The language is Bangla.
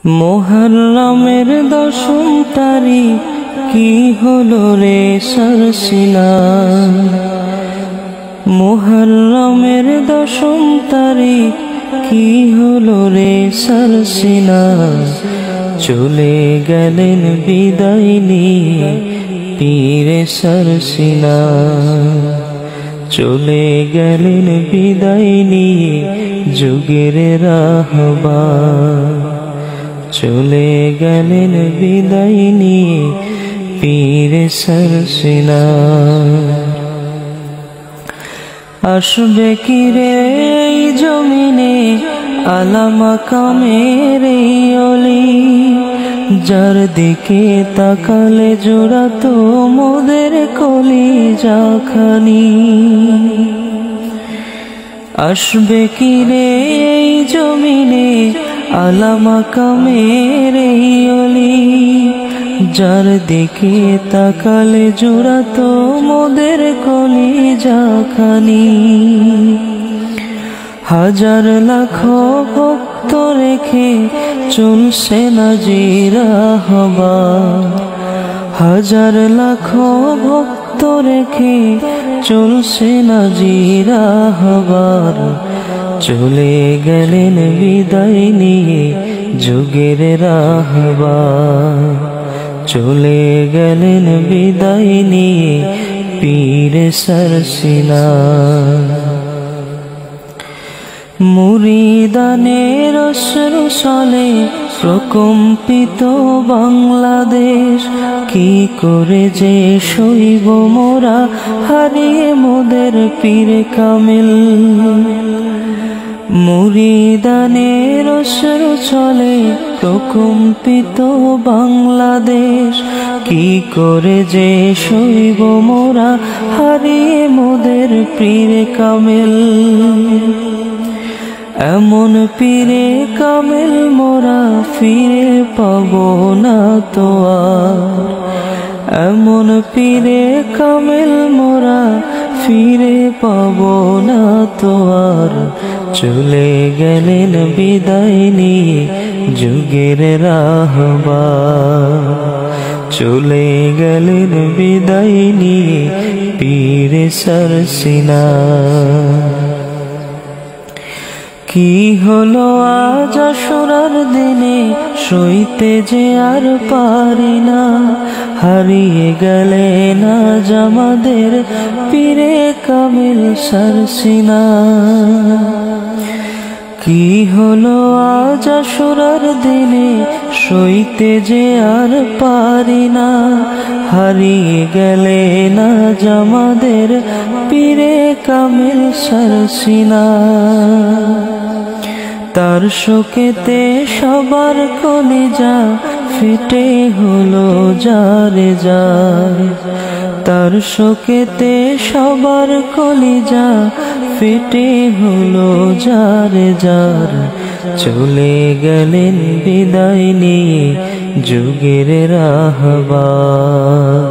মুহররমের দশম তারিখ কি হলো রে সরসিনা। মুহররমের দশম তারিখ কি হলো রে সরসিনা। চলে গেলেন বিদায় নিয়ে পীরে সরসিনা। চলে গেলেন বিদায় নিয়ে যুগের রাহবার। চলে গেলেন বিদায় নিয়ে পীরে সরসিনা। আসবে কি রে এই জমিনে আলা মাকামের এই অলি। যার দিকে তাকালে জোড়াতো মোদের কলিজা খানি। আসবে কি রে এই জমিনে আলা মাকামের এই অলি। যার দিকে তাকালে জোড়াতো মোদের কলিজা খানি। হাজার লাখো ভক্ত রেখে চলছে না জিরাহবার। হাজার লাখো ভক্ত রেখে চলছে না জিরাহবার। চলে গেলেন বিদায় নিয়ে যুগের রাহবার। চলে গেলেন বিদায় নিয়ে পীরে সরসিনা। মুরিদানের অশ্রু চলে প্রকম্পিত বাংলাদেশ। কি করে যে সইব মোরা হারিয়ে মোদের পীর কামিল। মুরিদানের অশ্রু চলে প্রকম্পিত বাংলাদেশ। কি করে যে সইব মোরা হারিয়ে মোদের পীর কামিল। এমন পীরে কামিল মোরা ফিরে পাবো না তো আর। এমন পীরে কামিল মোরা ফিরে পাবো না তো আর। চলে গেলেন বিদায় নিয়ে যুগের রাহবার। চলে গেলেন বিদায় নিয়ে পীরে সরসিনা। কি হলো আজ আশুরার দিনে সইতে যে আর পারি না। হারিয়ে গেলেন আজ আমাদের পীরে কামিল সরসিনা। কি হলো আজ আশুরার দিনে সইতে যে আর পারি না। হারিয়ে গেলেন আজ আমাদের পীরে কামিল সরসিনা। তার শোকেতে সবার কলিজা ফেটে হলো যারে যার। তার শোকেতে সবার কলিজা ফেটে হলো যারে যার। চলে গেলেন বিদায় নিয়ে যুগের রাহবার।